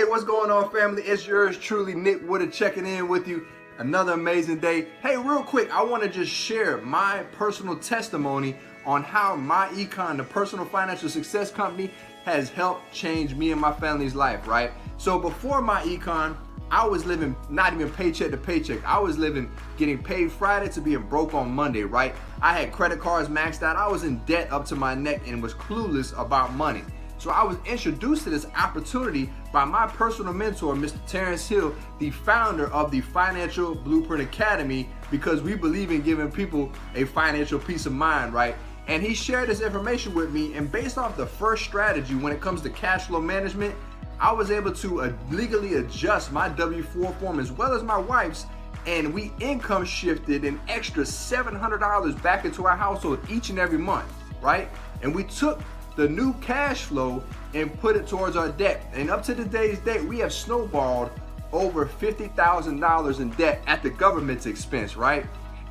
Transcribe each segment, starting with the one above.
what's going on, family? It's yours truly, Nick Woodard, checking in with you. Another amazing day. Hey, real quick, I want to just share my personal testimony on how my econ, the personal financial success company, has helped change me and my family's life, right? So before my econ, I was living not even paycheck to paycheck. I was living getting paid Friday to being broke on Monday, right? I had credit cards maxed out. I was in debt up to my neck and was clueless about money. So I was introduced to this opportunity by my personal mentor, Mr. Terrence Hill, the founder of the Financial Blueprint Academy, because we believe in giving people a financial peace of mind, right? And he shared this information with me, and based off the first strategy when it comes to cash flow management, I was able to legally adjust my W-4 form as well as my wife's, and we income shifted an extra $700 back into our household each and every month, right? And we took the new cash flow and put it towards our debt. And up to today's date, we have snowballed over $50,000 in debt at the government's expense, right?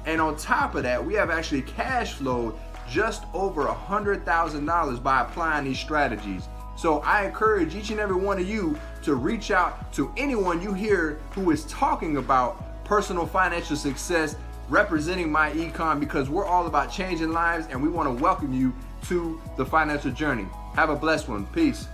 And on top of that, we have actually cash flowed just over $100,000 by applying these strategies. So I encourage each and every one of you to reach out to anyone you hear who is talking about personal financial success, representing my econ, because we're all about changing lives and we want to welcome you to the financial journey. Have a blessed one. Peace.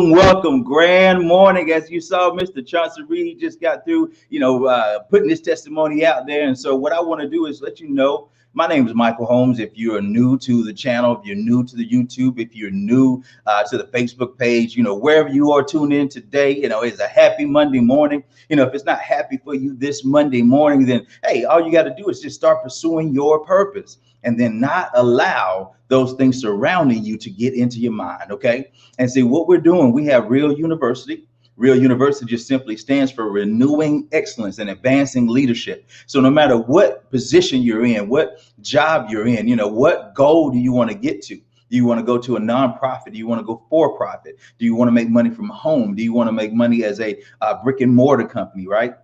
Welcome. Grand morning. As you saw, Mr. Chauncey Reed just got through, putting his testimony out there. And so what I want to do is let you know, my name is Michael Holmes. If you are new to the channel, if you're new to the YouTube, if you're new to the Facebook page, wherever you are tuned in today, it's a happy Monday morning. If it's not happy for you this Monday morning, then, hey, all you got to do is just start pursuing your purpose. and then not allow those things surrounding you to get into your mind. Okay. And see what we're doing. We have Real University. Real University just simply stands for renewing excellence and advancing leadership. So no matter what position you're in, what job you're in, what goal do you want to get to? Do you want to go to a nonprofit? Do you want to go for profit? Do you want to make money from home? Do you want to make money as a brick and mortar company, right?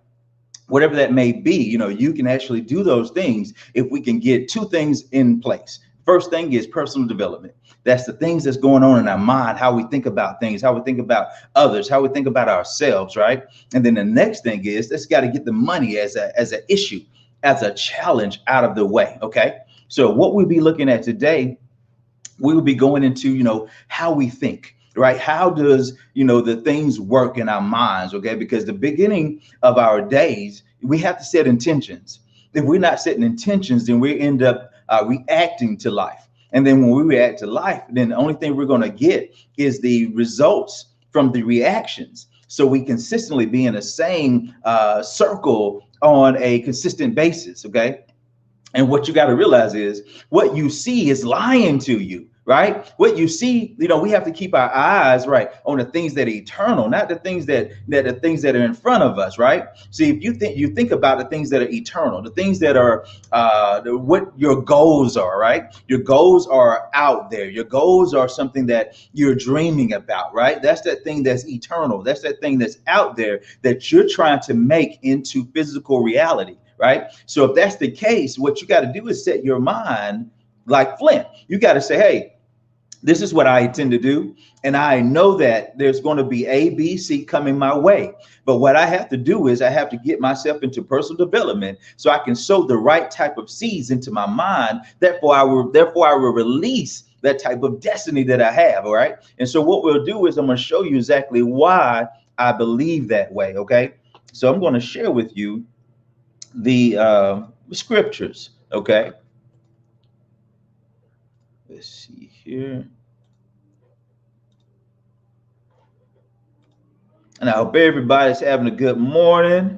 Whatever that may be, you can actually do those things if we can get two things in place. First thing is personal development. That's the things that's going on in our mind, how we think about things, how we think about others, how we think about ourselves, right? And then the next thing is that's got to get the money as an issue, as a challenge out of the way. Okay. So what we'll be looking at today, we will be going into, how we think, right? How does, the things work in our minds? Okay. Because the beginning of our days, we have to set intentions. If we're not setting intentions, then we end up reacting to life. And then when we react to life, then the only thing we're going to get is the results from the reactions. So we consistently be in the same circle on a consistent basis. Okay. And what you got to realize is what you see is lying to you, right? What you see, we have to keep our eyes right on the things that are eternal, not the things that are in front of us, right? See, if you think about the things that are eternal, the things that are what your goals are, right? Your goals are out there. Your goals are something that you're dreaming about, right? That's that thing that's eternal. That's that thing that's out there that you're trying to make into physical reality. Right. So if that's the case, what you got to do is set your mind like flint. You got to say, hey, this is what I intend to do. And I know that there's going to be A, B, C coming my way. But what I have to do is I have to get myself into personal development so I can sow the right type of seeds into my mind. Therefore, I will release that type of destiny that I have. All right. And so what we'll do is I'm going to show you exactly why I believe that way. OK, so I'm going to share with you the scriptures. Okay, let's see here. And I hope everybody's having a good morning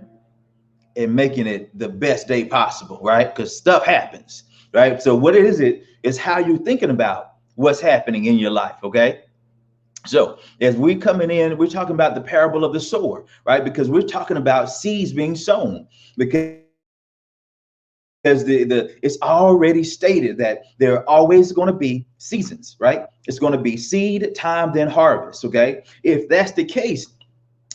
and making it the best day possible, right? Because stuff happens, right? So what is it is how you're thinking about what's happening in your life. Okay, so as we're coming in, we're talking about the parable of the sower, right? Because we're talking about seeds being sown, because it's already stated that there are always going to be seasons, right? It's going to be seed, time, then harvest. Okay. If that's the case,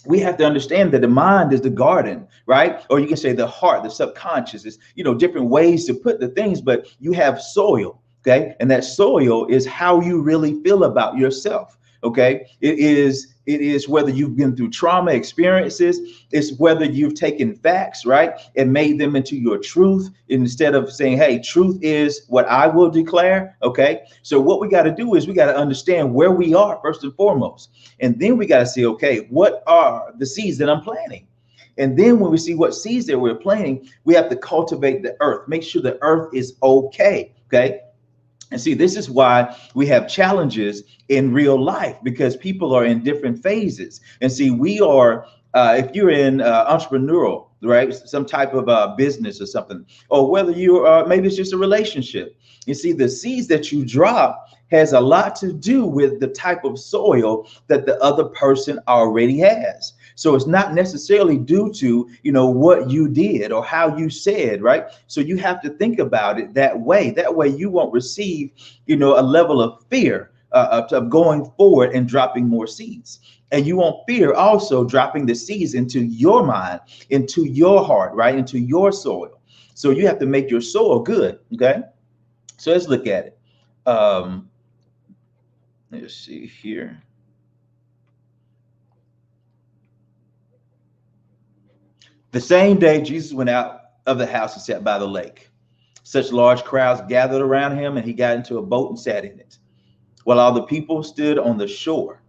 we have to understand that the mind is the garden, right? Or you can say the heart, the subconscious is, different ways to put the things, but you have soil. Okay. And that soil is how you really feel about yourself. Okay. It is whether you've been through trauma experiences. It's whether you've taken facts, right, and made them into your truth instead of saying, hey, truth is what I will declare. Okay. So what we got to do is we got to understand where we are first and foremost. And then we got to say, okay, what are the seeds that I'm planting? And then when we see what seeds that we're planting, we have to cultivate the earth, make sure the earth is okay. Okay. And see, this is why we have challenges in real life, because people are in different phases. And see, we are, if you're in entrepreneurial, right, some type of business or something, or whether you are, maybe it's just a relationship. You see, the seeds that you drop has a lot to do with the type of soil that the other person already has. So it's not necessarily due to, what you did or how you said, right? So you have to think about it that way. That way you won't receive, a level of fear of going forward and dropping more seeds. And you won't fear also dropping the seeds into your mind, into your heart, right? Into your soil. So you have to make your soil good. Okay. So let's look at it. Let's see here. The same day Jesus went out of the house and sat by the lake. Such large crowds gathered around him, and he got into a boat and sat in it, while all the people stood on the shore.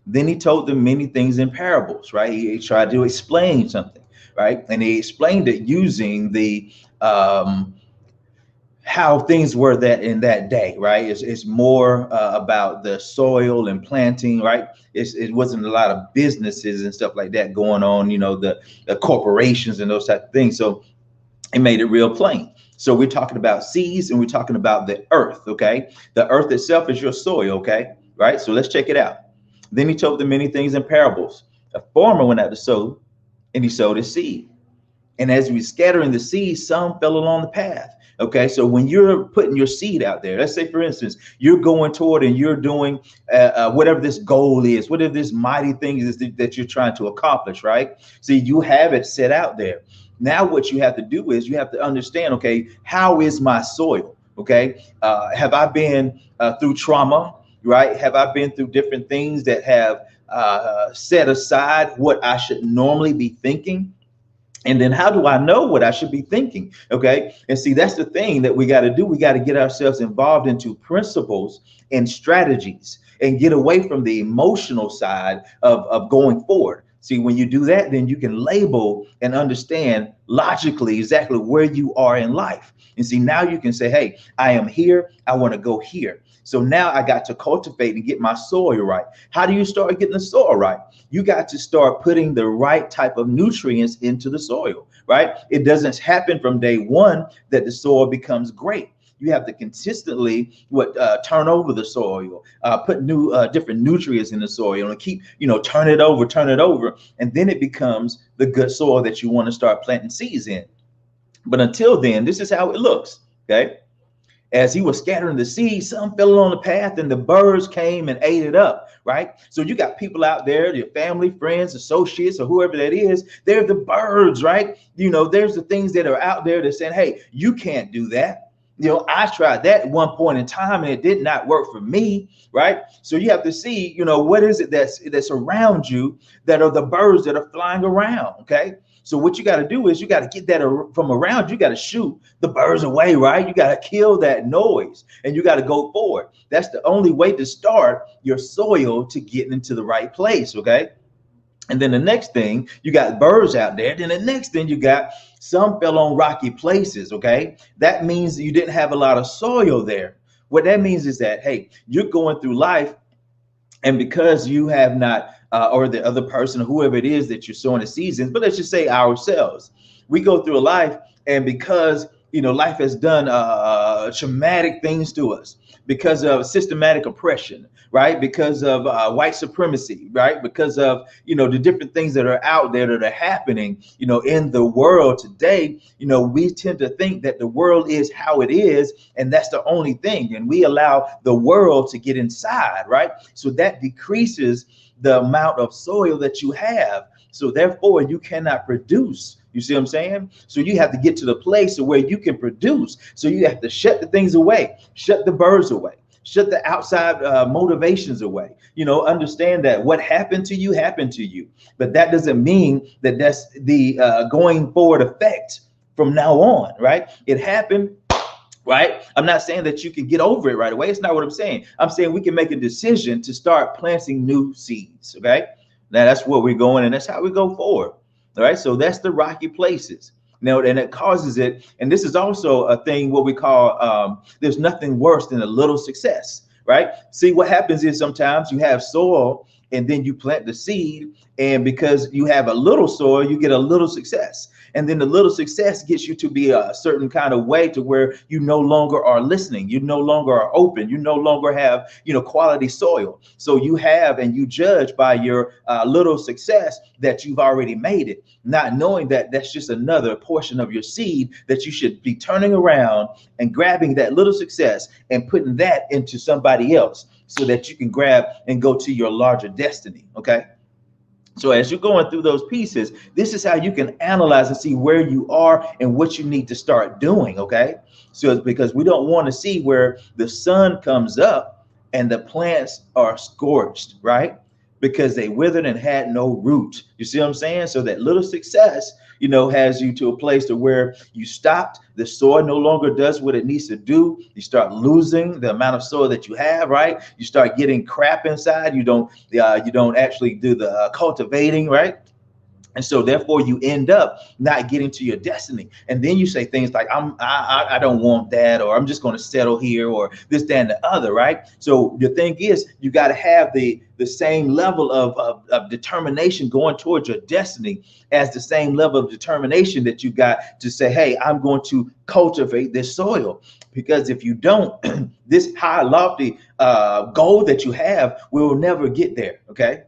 Then he told them many things in parables, right? He tried to explain something, right? And he explained it using the how things were that in that day, right? It's more about the soil and planting, right? It wasn't a lot of businesses and stuff like that going on, the corporations and those type of things. So it made it real plain. So we're talking about seeds and we're talking about the earth, okay? The earth itself is your soil, okay? Right? So let's check it out. Then he told them many things in parables. A farmer went out to sow, and he sowed his seed. And as he was scattering the seed, some fell along the path. Okay, so when you're putting your seed out there, let's say, for instance, you're going toward and you're doing whatever this goal is, whatever this mighty thing is that you're trying to accomplish, right? See, you have it set out there. Now, what you have to do is you have to understand, okay, how is my soil? Okay, have I been through trauma, right? Have I been through different things that have set aside what I should normally be thinking? And then how do I know what I should be thinking? Okay. And see, that's the thing that we got to do. We got to get ourselves involved into principles and strategies and get away from the emotional side of going forward. See, when you do that, then you can label and understand logically exactly where you are in life. And see, now you can say, hey, I am here. I want to go here. So now I got to cultivate and get my soil right. How do you start getting the soil right? You got to start putting the right type of nutrients into the soil, right? It doesn't happen from day one that the soil becomes great. You have to consistently turn over the soil, put new different nutrients in the soil, and keep, turn it over, and then it becomes the good soil that you want to start planting seeds in. But until then, this is how it looks. Okay. As he was scattering the seeds, some fell on the path and the birds came and ate it up, right? So you got people out there, your family, friends, associates, or whoever that is, they're the birds, right? There's the things that are out there that saying, hey, you can't do that. I tried that at one point in time and it did not work for me, right? So you have to see, what is it that's around you that are the birds that are flying around, okay? So what you got to do is you got to get that from around. You got to shoot the birds away, right? You got to kill that noise and you got to go forward. That's the only way to start your soil to get into the right place, okay? And then the next thing, you got birds out there. Then the next thing you got, some fell on rocky places, okay? That means you didn't have a lot of soil there. What that means is that, hey, you're going through life and because you have not or the other person, whoever it is that you're sowing the seeds in, but let's just say ourselves, we go through a life and because, life has done traumatic things to us because of systematic oppression, right? Because of white supremacy, right? Because of, the different things that are out there that are happening, in the world today, we tend to think that the world is how it is. And that's the only thing. And we allow the world to get inside, right? So that decreases the amount of soil that you have. So therefore you cannot produce. You see what I'm saying? So you have to get to the place where you can produce. So you have to shut the things away, shut the birds away, shut the outside motivations away. Understand that what happened to you, but that doesn't mean that that's the going forward effect from now on, right? It happened. Right. I'm not saying that you can get over it right away. It's not what I'm saying. I'm saying we can make a decision to start planting new seeds. OK, now that's where we're going and that's how we go forward. All right. So that's the rocky places. Now, and it causes it. And this is also a thing what we call there's nothing worse than a little success. Right. See, what happens is sometimes you have soil and then you plant the seed. And because you have a little soil, you get a little success. And then the little success gets you to be a certain kind of way to where you no longer are listening. You no longer are open. You no longer have, quality soil. So you have and you judge by your little success that you've already made it, not knowing that that's just another portion of your seed that you should be turning around and grabbing that little success and putting that into somebody else so that you can grab and go to your larger destiny. OK. So as you're going through those pieces, this is how you can analyze and see where you are and what you need to start doing. OK, so it's because we don't want to see where the sun comes up and the plants are scorched, right? Because they withered and had no root. You see what I'm saying? So that little success, has you to a place to where you stopped. The soil no longer does what it needs to do. You start losing the amount of soil that you have, right? You start getting crap inside. You don't actually do the cultivating, right? And so therefore you end up not getting to your destiny. And then you say things like, I don't want that, or I'm just going to settle here, or this, that, and the other, right? So the thing is, you got to have the same level of determination going towards your destiny as the same level of determination that you got to say, hey, I'm going to cultivate this soil. Because if you don't, this high, lofty goal that you have will never get there, okay?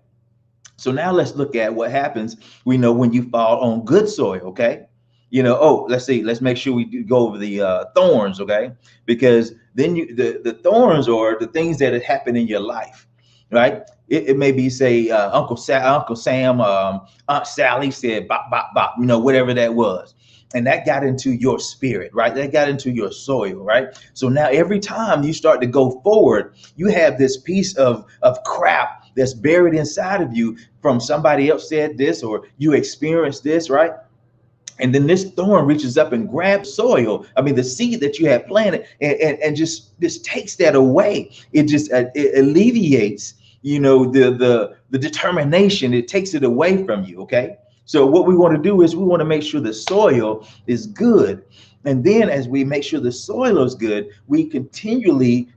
So now let's look at what happens. We know when you fall on good soil, okay? Let's make sure we go over the thorns, okay? Because then the thorns are the things that happen in your life, right? It may be, say, Uncle Sam, Aunt Sally said, bop, bop, bop, whatever that was. And that got into your spirit, right? That got into your soil, right? So now every time you start to go forward, you have this piece of crap that's buried inside of you from somebody else said this, or you experienced this, right? And then this thorn reaches up and grabs soil. I mean, the seed that you had planted, and just takes that away. It just it alleviates, the determination. It takes it away from you. Okay. So what we want to do is we want to make sure the soil is good. And then as we make sure the soil is good, we continually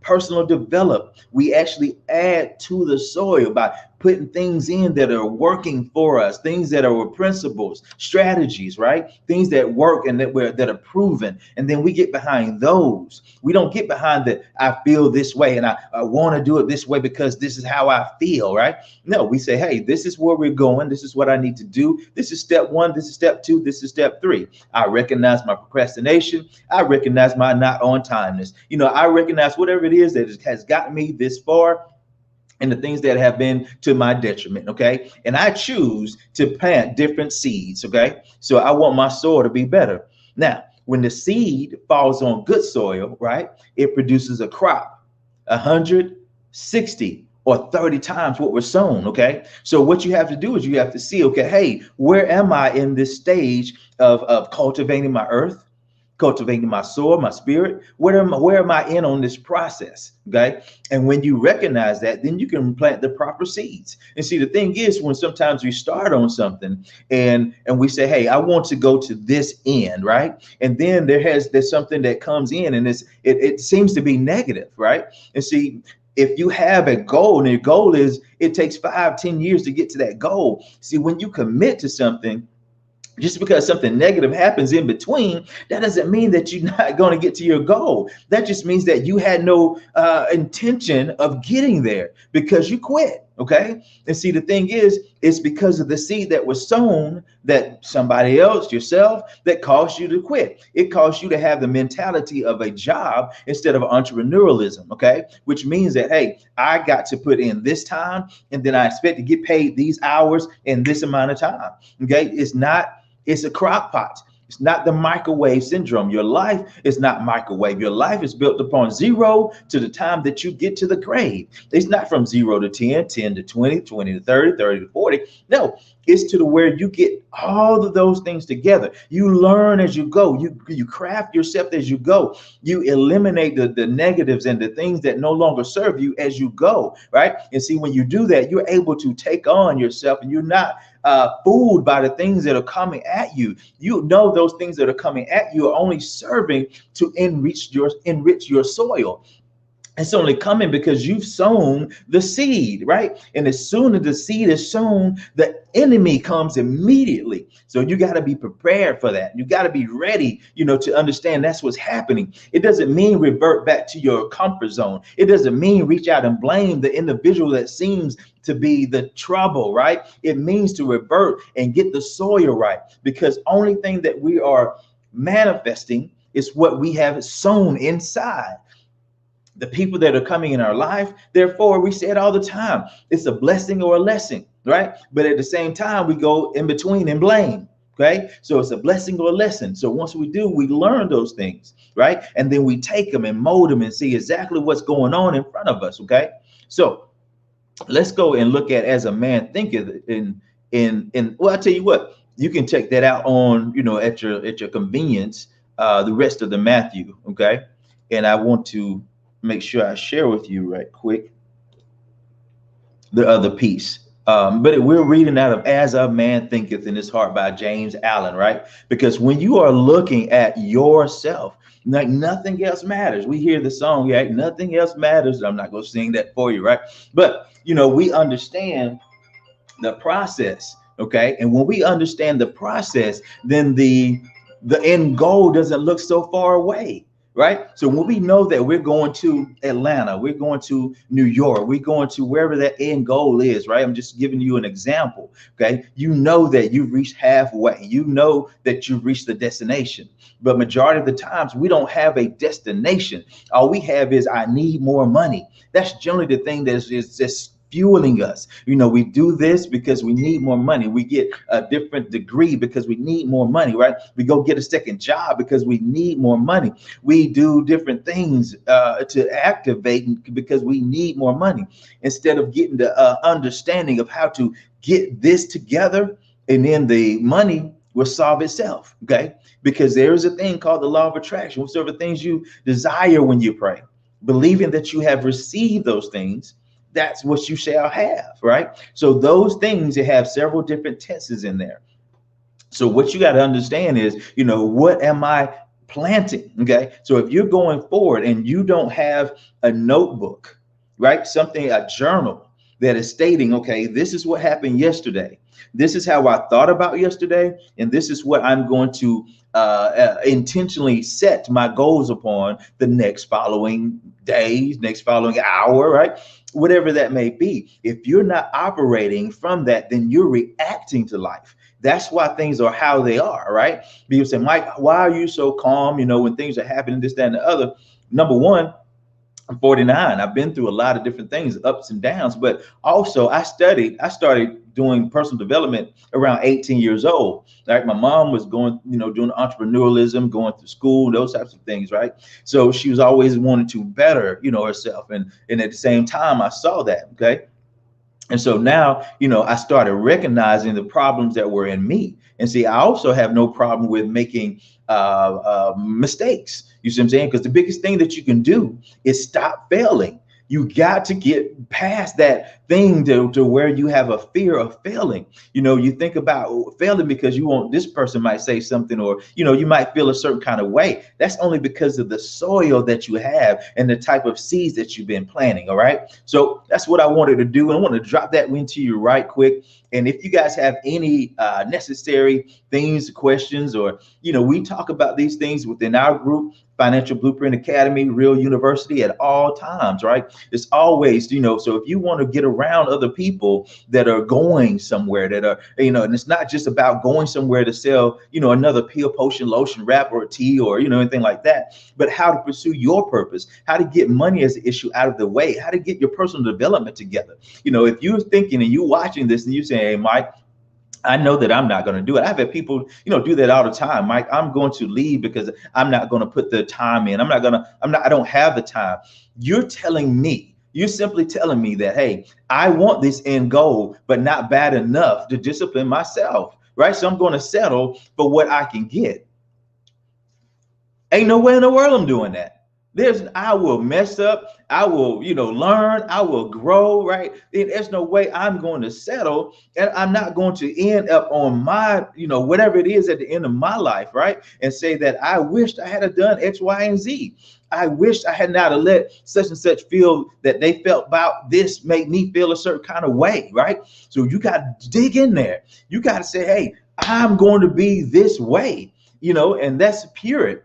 personal develop. We actually add to the soil by putting things in that are working for us, things that are principles, strategies, right? Things that work and that are proven. And then we get behind those. We don't get behind that I feel this way and I want to do it this way because this is how I feel, right? No, we say, hey, this is where we're going. This is what I need to do. This is step 1. This is step 2. This is step 3. I recognize my procrastination. I recognize my not on timeness. I recognize whatever it is that has gotten me this far, and the things that have been to my detriment, okay? And I choose to plant different seeds, okay? So I want my soil to be better. Now, when the seed falls on good soil, right, it produces a crop, 160 or 30 times what was sown, okay? So what you have to do is you have to see, okay, hey, where am I in this stage of cultivating my earth? Cultivating my soul, my spirit. Where am I in on this process? Okay. And when you recognize that, then you can plant the proper seeds. And see, the thing is, when sometimes we start on something and we say, hey, I want to go to this end, right? And then there's something that comes in and it seems to be negative, right? And see, if you have a goal and your goal is it takes 5-10 years to get to that goal. See, when you commit to something, just because something negative happens in between, that doesn't mean that you're not going to get to your goal. That just means that you had no intention of getting there because you quit. Okay. And see, the thing is, it's because of the seed that was sown that somebody else, yourself, that caused you to quit. It caused you to have the mentality of a job instead of entrepreneurialism. Okay. Which means that, hey, I got to put in this time and then I expect to get paid these hours in this amount of time. Okay. It's a crock pot. It's not the microwave syndrome. Your life is not microwave. Your life is built upon 0 to the time that you get to the grave. It's not from 0 to 10, 10 to 20, 20 to 30, 30 to 40. No, it's to the where you get all of those things together. You learn as you go. You craft yourself as you go. You eliminate the negatives and the things that no longer serve you as you go, right? And see, when you do that, you're able to take on yourself and you're not fooled by the things that are coming at you. You know those things that are coming at you are only serving to enrich your soil. It's only coming because you've sown the seed, right? And as soon as the seed is sown, the enemy comes immediately. So you got to be prepared for that. You got to be ready, to understand that's what's happening. It doesn't mean revert back to your comfort zone. It doesn't mean reach out and blame the individual that seems to be the trouble, right? It means to revert and get the soil right, because only thing that we are manifesting is what we have sown inside. The people that are coming in our life, therefore, we say it all the time, it's a blessing or a lesson, right? But at the same time, we go in between and blame, okay? So it's a blessing or a lesson. So once we do, we learn those things, right? And then we take them and mold them and see exactly what's going on in front of us, okay? So let's go and look at as a man thinketh well, I'll tell you what, you can check that out on, at your convenience, the rest of the Matthew, okay? And I want to make sure I share with you right quick the other piece. But we're reading out of As a Man Thinketh in His Heart by James Allen, right? Because when you are looking at yourself, like nothing else matters. We hear the song, yeah, nothing else matters. I'm not going to sing that for you, right? But, we understand the process, okay? And when we understand the process, then the end goal doesn't look so far away. Right. So when we know that we're going to Atlanta, we're going to New York, we're going to wherever that end goal is. Right. I'm just giving you an example. OK, you know that you've reached halfway. You know that you've reached the destination. But majority of the times we don't have a destination. All we have is I need more money. That's generally the thing that is just fueling us. We do this because we need more money. We get a different degree because we need more money, right? We go get a second job because we need more money. We do different things to activate because we need more money, instead of getting the understanding of how to get this together, and then the money will solve itself. Okay, because there is a thing called the law of attraction. Whatsoever things you desire when you pray, believing that you have received those things, that's what you shall have, right? So those things, they have several different tenses in there. So what you got to understand is, what am I planting? Okay. So if you're going forward and you don't have a notebook, right? A journal that is stating, okay, this is what happened yesterday. This is how I thought about yesterday. And this is what I'm going to intentionally set my goals upon the next following days, next following hour, right? Whatever that may be. If you're not operating from that, then you're reacting to life. That's why things are how they are, right? People say, Mike, why are you so calm? When things are happening, this, that, and the other. Number one, I'm 49. I've been through a lot of different things, ups and downs, but also I started doing personal development around 18 years old. Like my mom was doing entrepreneurialism, going through school, those types of things, right? So she was always wanting to better, herself. And at the same time, I saw that, okay? And so now, I started recognizing the problems that were in me. And see, I also have no problem with making mistakes. You see what I'm saying? Because the biggest thing that you can do is stop failing. You got to get past that thing to where you have a fear of failing. You think about failing because this person might say something, or, you might feel a certain kind of way. That's only because of the soil that you have and the type of seeds that you've been planting. All right. So that's what I wanted to do. And I want to drop that into you right quick. And if you guys have any necessary things, questions, or, we talk about these things within our group, Financial Blueprint Academy, Real University, at all times, right? It's always, so if you want to get around other people that are going somewhere, that are, and it's not just about going somewhere to sell, another pill, potion, lotion, wrap, or tea, or, anything like that, but how to pursue your purpose, how to get money as an issue out of the way, how to get your personal development together. If you're thinking and you're watching this and you say, hey, Mike, I know that I'm not going to do it. I've had people, do that all the time. Mike, I'm going to leave because I'm not going to put the time in. I don't have the time. You're simply telling me that, hey, I want this end goal, but not bad enough to discipline myself, right? So I'm going to settle for what I can get. Ain't no way in the world I'm doing that. I will mess up. I will, learn. I will grow, right? There's no way I'm going to settle, and I'm not going to end up on my, whatever it is at the end of my life, right? And say that I wished I had done X, Y, and Z. I wished I had not let such and such feel that they felt about this, make me feel a certain kind of way, right? So you got to dig in there. You got to say, hey, I'm going to be this way, and that's period,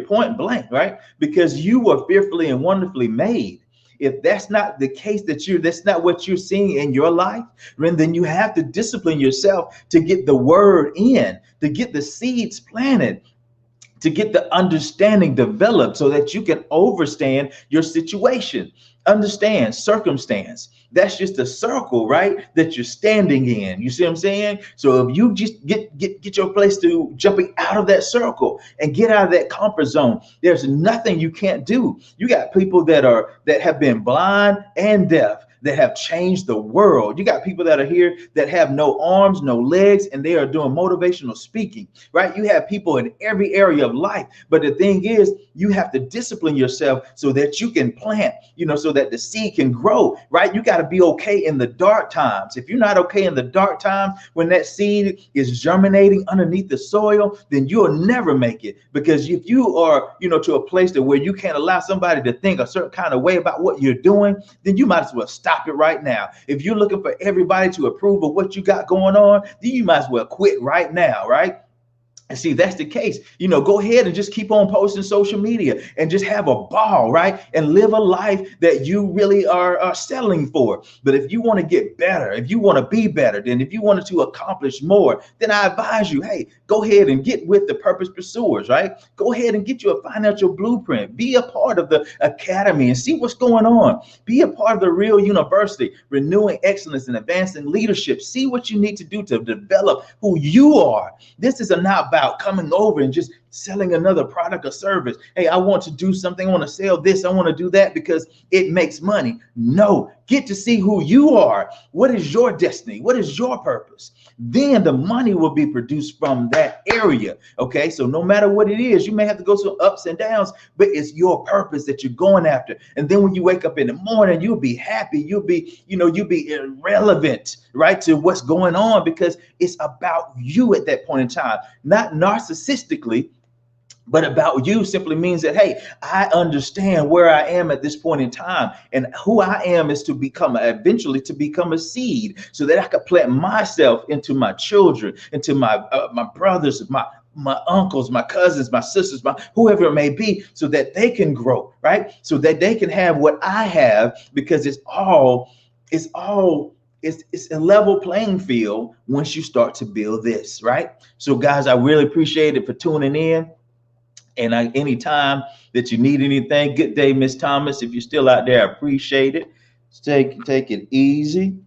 point blank, right? Because you were fearfully and wonderfully made. If that's not the case, that's not what you're seeing in your life, then you have to discipline yourself to get the word in, to get the seeds planted, to get the understanding developed so that you can understand your situation, understand circumstance. That's just a circle, right, that you're standing in. You see what I'm saying? So if you just get your place to jumping out of that circle and get out of that comfort zone, there's nothing you can't do. You got people that have been blind and deaf, that have changed the world. You got people that are here that have no arms, no legs, and they are doing motivational speaking, right? You have people in every area of life. But the thing is, you have to discipline yourself so that you can plant, so that the seed can grow, right? You got to be okay in the dark times. If you're not okay in the dark times, when that seed is germinating underneath the soil, then you'll never make it. Because if you are, to a place where you can't allow somebody to think a certain kind of way about what you're doing, then you might as well stop it right now. If you're looking for everybody to approve of what you got going on, then you might as well quit right now, right? And see, that's the case. Go ahead and just keep on posting social media and just have a ball, right? And live a life that you really are settling for. But if you want to get better, if you want to be better, then if you wanted to accomplish more, then I advise you, hey, go ahead and get with the Purpose Pursuers, right? Go ahead and get you a financial blueprint. Be a part of the academy and see what's going on. Be a part of the real university, renewing excellence and advancing leadership. See what you need to do to develop who you are. This is not about coming over and just selling another product or service. Hey, I want to do something. I want to sell this. I want to do that because it makes money. No, get to see who you are. What is your destiny? What is your purpose? Then the money will be produced from that area. Okay, so no matter what it is, you may have to go through ups and downs, but it's your purpose that you're going after. And then when you wake up in the morning, you'll be happy. You'll be irrelevant, right, to what's going on, because it's about you at that point in time, not narcissistically. But about you simply means that, hey, I understand where I am at this point in time, and who I am is to eventually become a seed so that I can plant myself into my children, into my brothers, my uncles, my cousins, my sisters, whoever it may be, so that they can grow, right? So that they can have what I have, because it's a level playing field once you start to build this, right? So guys, I really appreciate it for tuning in. And anytime that you need anything, good day, Miss Thomas. If you're still out there, I appreciate it. Take it easy.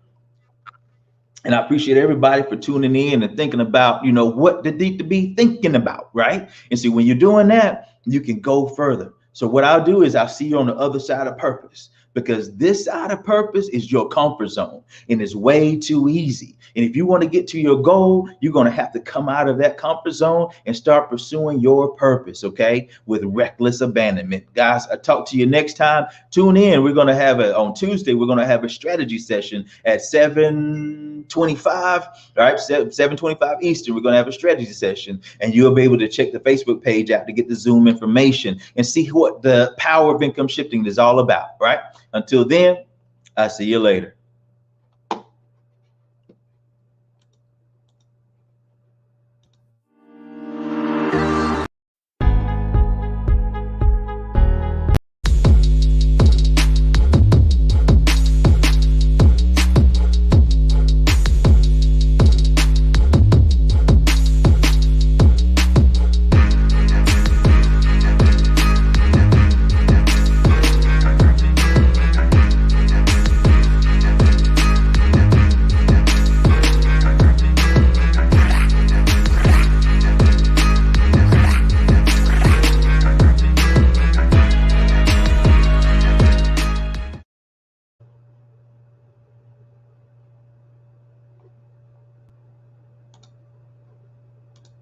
And I appreciate everybody for tuning in and thinking about, what they need to be thinking about, right? And see, when you're doing that, you can go further. So what I'll do is I'll see you on the other side of purpose, because this side of purpose is your comfort zone and it's way too easy. And if you want to get to your goal, you're going to have to come out of that comfort zone and start pursuing your purpose, okay, with reckless abandonment. Guys, I'll talk to you next time. Tune in. We're going to have on Tuesday, we're going to have a strategy session at 7:25, all right, 7:25 Eastern. We're going to have a strategy session, and you'll be able to check the Facebook page out to get the Zoom information and see what the power of income shifting is all about, right? Until then, I'll see you later.